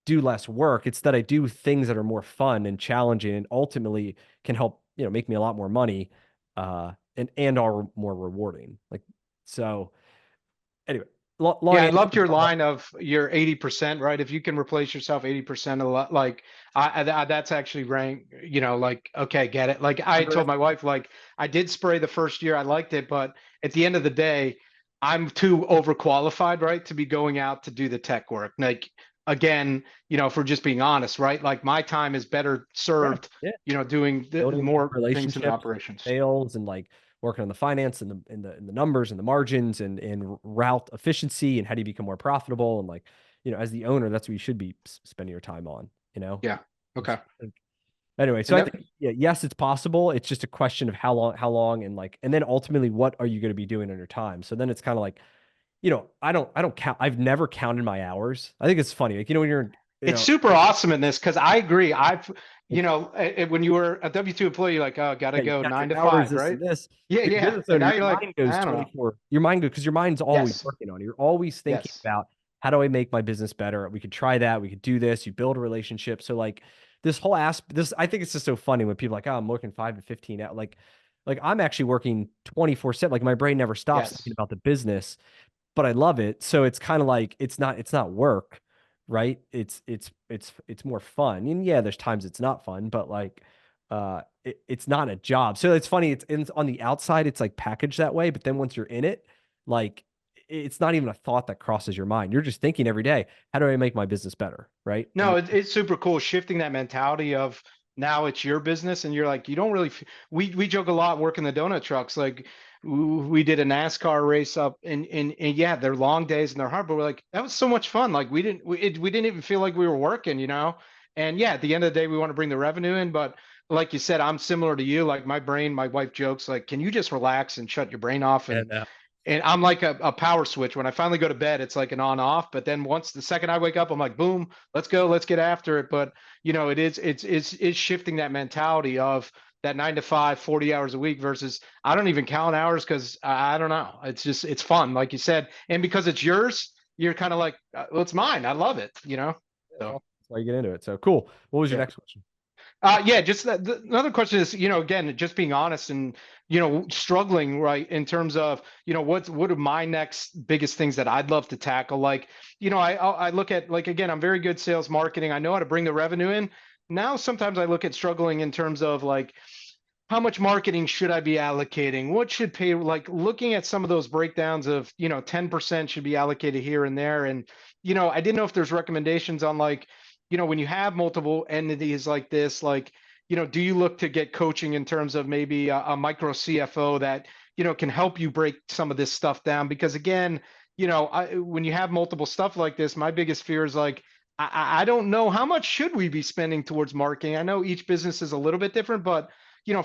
do less work. It's that I do things that are more fun and challenging and ultimately can help, make me a lot more money, and are more rewarding. Like, so anyway, long Yeah, I answer. loved your line of your 80%, right? If you can replace yourself 80% of like that's actually rank, like okay, get it. Like I told my wife, like I did spray the first year, I liked it, but at the end of the day, I'm too overqualified, right, to be going out to do the tech work. Like again, if we're just being honest, right? Like my time is better Yeah, served, yeah. doing Building more things in the relationships, operations. sales, and like working on the finance and the numbers and the margins and route efficiency and how do you become more profitable and like, as the owner, that's what you should be spending your time on, Yeah. Okay. Anyway, so And I that think, yeah, yes, it's possible. It's just a question of how long, and like, and then ultimately, what are you going to be doing on your time? So then it's kind of like, I don't count. I've never counted my hours. I think it's funny, like, when you're, it's super awesome in this because I agree. I've, like, when you were a W-2 employee, you're like, oh, gotta yeah, you go count your nine to hours, five, this right? and this. Yeah, You're a yeah. business And owner, now your you're like, mind goes I don't know. 24. Your mind goes because your mind's always Yes, working on it. You're always thinking yes, about how do I make my business better? We could try that. We could do this. You build a relationship. So like this whole aspect, I think it's just so funny when people are like, oh, I'm working 5 to 15 out. Like I'm actually working 24/7. Like my brain never stops thinking yes. about the business, but I love it. So it's kind of like it's not work, right? It's more fun. And yeah, there's times it's not fun, but like it's not a job. So it's funny, it's on the outside it's like packaged that way, but then once you're in it, like it's not even a thought that crosses your mind. You're just thinking every day, how do I make my business better, right? No, it's super cool shifting that mentality of now it's your business and you're like you don't really we joke a lot working the donut trucks like we did a NASCAR race up and yeah, they're long days and they're hard, but we're like that was so much fun. Like we didn't even feel like we were working. And yeah, at the end of the day we want to bring the revenue in, but like you said, I'm similar to you. Like my brain, my wife jokes like, can you just relax and shut your brain off? And And I'm like a power switch. When I finally go to bed, it's like an on off. But then once the second I wake up, I'm like, boom, let's go, let's get after it. But it's shifting that mentality of that 9 to 5, 40 hours a week versus I don't even count hours because I don't know. It's just it's fun, like you said, and because it's yours, you're kind of like, well, it's mine. I love it. So that's why you get into it. So cool. What was your yeah. next question? Yeah, just another question is, again, just being honest and, struggling, right, in terms of, what are my next biggest things that I'd love to tackle? Like, I look at like again, I'm very good sales marketing. I know how to bring the revenue in. Now, sometimes I look at struggling in terms of like how much marketing should I be allocating? What should pay? Like looking at some of those breakdowns of, 10% should be allocated here and there. And, I didn't know if there's recommendations on like, when you have multiple entities like this, like, do you look to get coaching in terms of maybe a micro CFO that, can help you break some of this stuff down? Because again, when you have multiple stuff like this, my biggest fear is like, I don't know how much should we be spending towards marketing. I know each business is a little bit different, but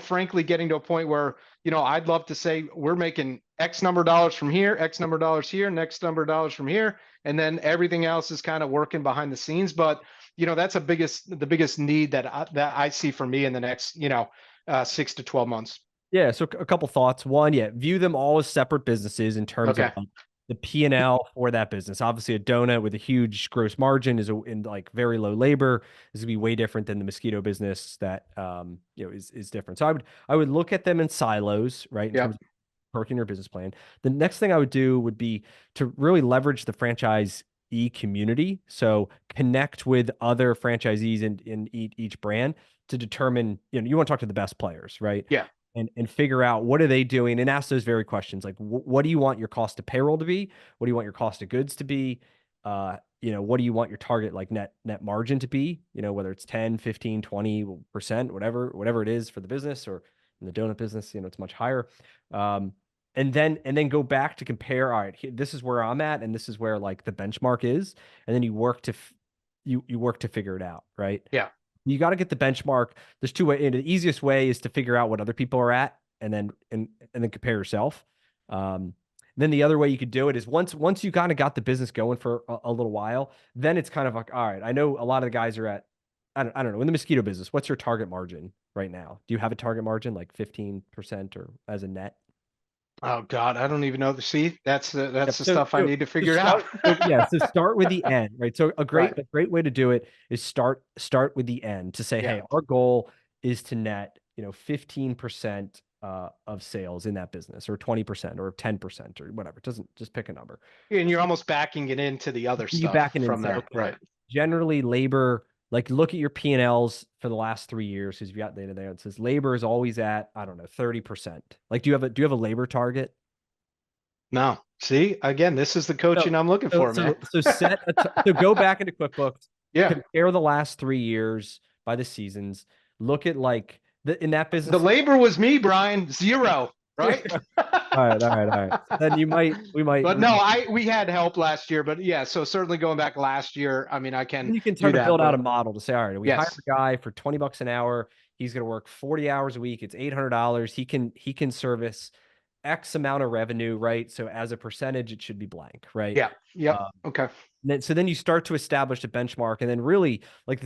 frankly, getting to a point where, I'd love to say we're making X number of dollars from here, X number of dollars here, next number of dollars from here, and then everything else is kind of working behind the scenes. But that's the biggest need that I see for me in the next 6 to 12 months. Yeah, so a couple thoughts. One, yeah, view them all as separate businesses in terms of Okay. like the P&L for that business. Obviously, a donut with a huge gross margin in like very low labor is gonna be way different than the mosquito business that is different. So I would look at them in silos, right, in terms Yep. of working your business plan. The next thing I would do would be to really leverage the franchise community. So connect with other franchisees in each brand to determine, you want to talk to the best players, right? Yeah. And figure out what are they doing and ask those very questions like what do you want your cost of payroll to be, what do you want your cost of goods to be, what do you want your target like net margin to be, whether it's 10, 15, 20%, whatever it is for the business, or in the donut business, it's much higher. And then go back to compare, all right, this is where I'm at and this is where like the benchmark is, and then you work to you work to figure it out, right? Yeah. You got to get the benchmark. There's two ways. The easiest way is to figure out what other people are at, and then compare yourself. Um, Then the other way you could do it is once you kind of got the business going for a little while, then it's kind of like, all right, I know a lot of the guys are at, I don't know, in the mosquito business, what's your target margin right now? Do you have a target margin like 15% or as a net? Oh God, I don't even know. See, that's Yep. the So, stuff I so, need to so figure out. start. So yeah. So start with the end, right? So a great Right. a great way to do it is start with the end to say, Yeah. hey, our goal is to net 15% of sales in that business, or 20%, or 10%, or whatever. It doesn't, just pick a number. And you're almost backing it into the other You stuff back it and from say, there. okay, Right. generally labor, like look at your P&Ls for the last 3 years because you got data there. It says labor is always at, I don't know, 30%. Like, do you have a labor target? No. See, again, this is the So, coaching I'm looking so, for, man. so, so so go back into QuickBooks, Yeah. compare the last 3 years by the seasons. Look at like in that The business. labor was me, Brian. Zero. Right. All right, all right, all right. So then But no, we had help last year. But yeah, so certainly going back last year, I mean, I can then you can do start to that. build out But a model to say, all right, we hire yes. a guy for $20 an hour. He's going to work 40 hours a week. It's $800. He can service X amount of revenue, right? So as a percentage, it should be blank, right? Yeah. Yep. Um, Okay. so then you start to establish a benchmark, and then really like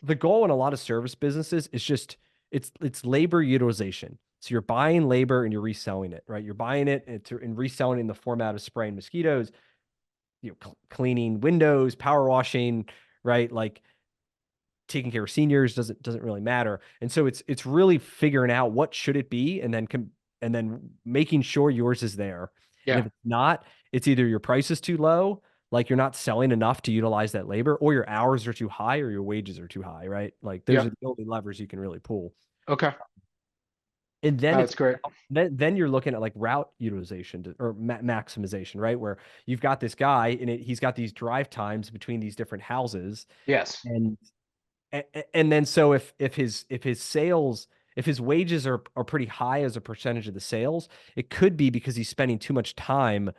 the goal in a lot of service businesses is just it's labor utilization. So you're buying labor and you're reselling it, right? You're buying it and reselling it in the format of spraying mosquitoes, cleaning windows, power washing, right? Like taking care of seniors doesn't really matter. And so it's really figuring out what should it be, and then making sure yours is there. And Yeah. if it's not, it's either your price is too low, like you're not selling enough to utilize that labor, or your hours are too high, or your wages are too high, right? Like those are Yep. the only levers you can really pull. Okay. And then it's That's great. then you're looking at like route utilization or maximization, right? Where you've got this guy and he's got these drive times between these different houses, Yes. and and then so if his sales, if his wages are pretty high as a percentage of the sales, it could be because he's spending too much time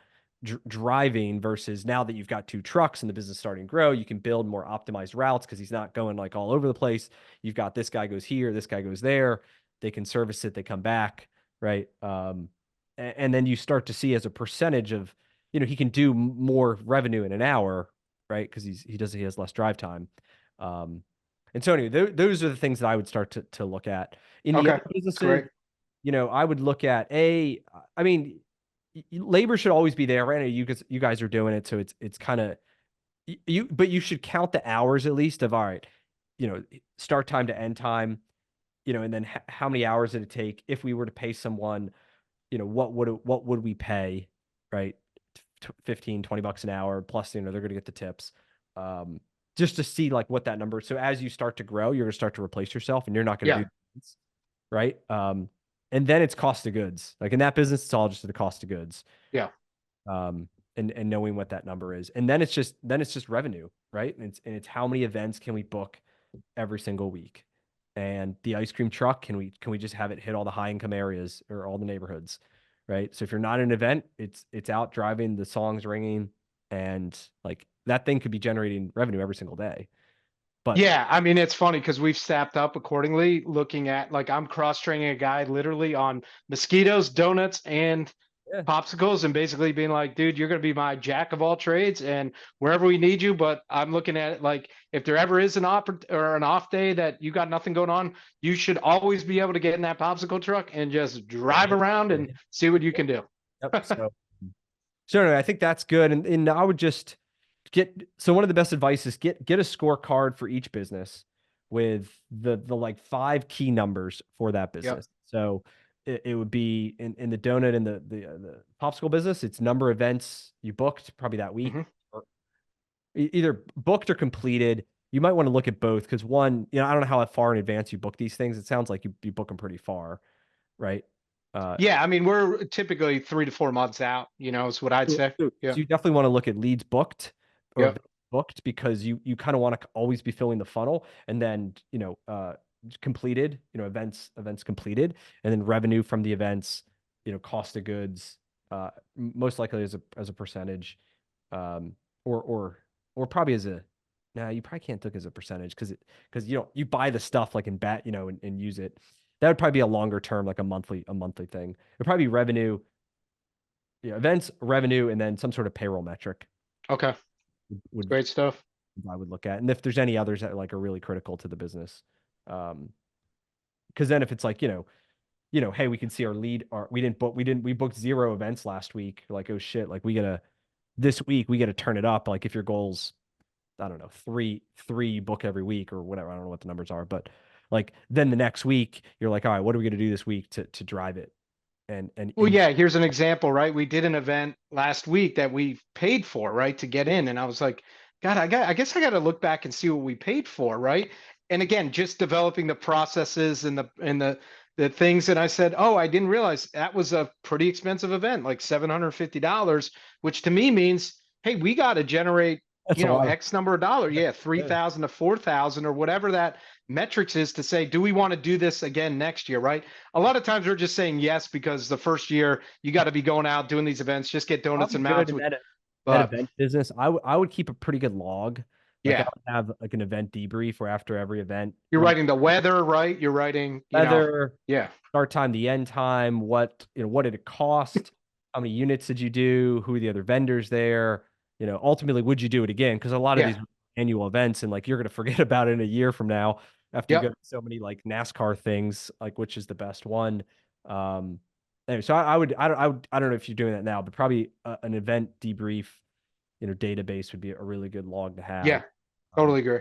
driving, versus now that you've got two trucks and the business is starting to grow, you can build more optimized routes because he's not going like all over the place. You've got this guy goes here, this guy goes there. They can service it, they come back, right? And then you start to see as a percentage of, he can do more revenue in an hour, right? Because he has less drive time. Um, and so anyway, those are the things that I would start to look at. In the Okay. other That's businesses, great. I would look at I mean, labor should always be there, right? I know you guys are doing it, so it's kind of but you should count the hours at least of, all right, you know, start time to end time, and then how many hours did it take if we were to pay someone, what would we pay, right? 15, $20 an hour plus, they're going to get the tips. Um, just to see like what that number. So as you start to grow, you're going to start to replace yourself and you're not going to Yeah. do this, right? And then it's cost of goods. Like in that business, it's all just the cost of goods. Yeah. Um, and knowing what that number is. And then it's just revenue, right? And it's how many events can we book every single week? And the ice cream truck, can we just have it hit all the high income areas or all the neighborhoods, right? So if you're not an event, it's out driving, the songs ringing, and like that thing could be generating revenue every single day. But Yeah, I mean, it's funny because we've staffed up accordingly, looking at like I'm cross training a guy literally on mosquitoes, donuts, and yeah, popsicles, and basically being like, dude, you're going to be my jack of all trades and wherever we need you. But I'm looking at it like if there ever is an an off day that you got nothing going on, you should always be able to get in that popsicle truck and just drive yeah, around and yeah, see what you yeah. can do. Yep. So anyway, I think that's good. And I would just so one of the best advice is get a scorecard for each business with the like 5 key numbers for that Yep. business. So it would be in the donut and the popsicle business, it's number of events you booked probably that week, Hmm. or either booked or completed. You might want to look at both because one, I don't know how far in advance you book these things. It sounds like you book them pretty far, right? Uh, Yeah, I mean, we're typically 3 to 4 months out, is what I'd So, say. so Yeah. so you definitely want to look at leads booked or Yep. events booked, because you kind of want to always be filling the funnel, and then completed, events completed, and then revenue from the events, cost of goods, most likely as a percentage, um, or probably as a, nah, you probably can't look as a percentage because you buy the stuff like in bat, and use it. That would probably be a longer term, like a monthly thing. It'd probably be revenue events, revenue, and then some sort of payroll metric Okay. would Great stuff. I would look at. And if there's any others that like are really critical to the business. Because then if it's like, hey, we can see our lead, we booked 0 events last week. Like, oh shit, like this week we gotta turn it up. Like if your goals, I don't know, three book every week or whatever. I don't know what the numbers are, but like then the next week you're like, all right, what are we gonna do this week to drive it? Well, And yeah, here's an example, right? We did an event last week that we paid for, right, to get in. And I was like, God, I guess I got to look back and see what we paid for, right? And again, just developing the processes and the things. And I said, oh, I didn't realize that was a pretty expensive event, like $750, which to me means, hey, we got to generate, that's a lot of X number of dollars. Yeah, 3,000 to 4,000 or whatever that metrics is to say, do we want to do this again next year, right? A lot of times we're just saying yes because the first year you got to be going out doing these events, just get donuts probably and good mounts. in that But event business. I would keep a pretty good log. Like I yeah, would have like an event debrief where after every event, you're writing the weather, right? You're writing, weather, yeah, start time, the end time, what did it cost? How many units did you do? Who are the other vendors there? Ultimately, would you do it again? Because a lot of these yeah, annual events, and like you're gonna forget about it in a year from now after you go yep, to so many like NASCAR things, like which is the best one. Um, anyway, so I don't know if you're doing that now, but probably an event debrief, database would be a really good log to have. yeah, Um, totally agree.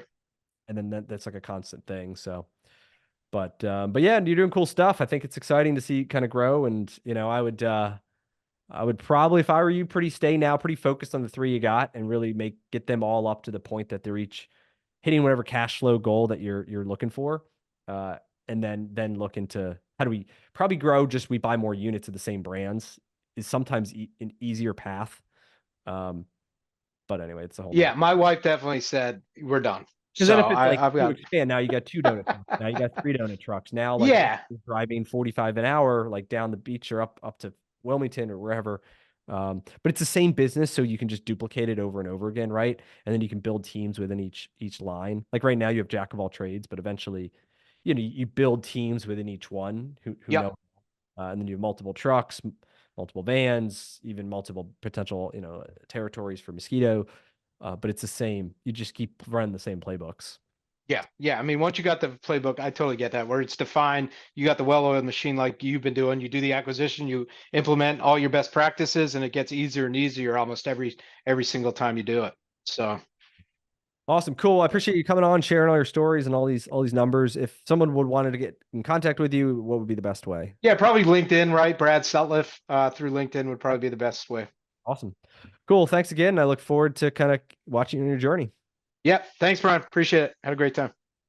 and then that's like a constant thing. So. But yeah, you're doing cool stuff. I think it's exciting to see kind of grow. And I would probably, if I were you, pretty focused on the 3 you got and really get them all up to the point that they're each hitting whatever cash flow goal that you're looking for. Uh, and then look into how do we probably grow. Just we buy more units of the same brands is sometimes an easier path. Um, but anyway, it's a whole nother. Yeah, my wife definitely said we're done. Because So then if it's like I've you got, expand, now you got 2 donut trucks. Now you got 3 donut trucks. Now like yeah, you're driving 45 an hour, like down the beach or up to Wilmington or wherever. But it's the same business, so you can just duplicate it over and over again, right? And then you can build teams within each line. Like right now, you have jack of all trades, but eventually, you build teams within each one who yep. know, and then you have multiple trucks, multiple vans, even multiple potential territories for mosquito. But it's the same. You just keep running the same playbooks. Yeah, yeah. I mean, once you got the playbook, I totally get that. Where it's defined, you got the well-oiled machine like you've been doing. You do the acquisition, you implement all your best practices, and it gets easier and easier almost every single time you do it. So Awesome, cool. I appreciate you coming on, sharing all your stories and all these numbers. If someone would wanted to get in contact with you, what would be the best way? yeah, probably LinkedIn, right? Brad Sutliffe through LinkedIn would probably be the best way. Awesome, cool. Thanks again. I look forward to kind of watching your journey. Yep. Thanks, Brian. Appreciate it. Had a great time.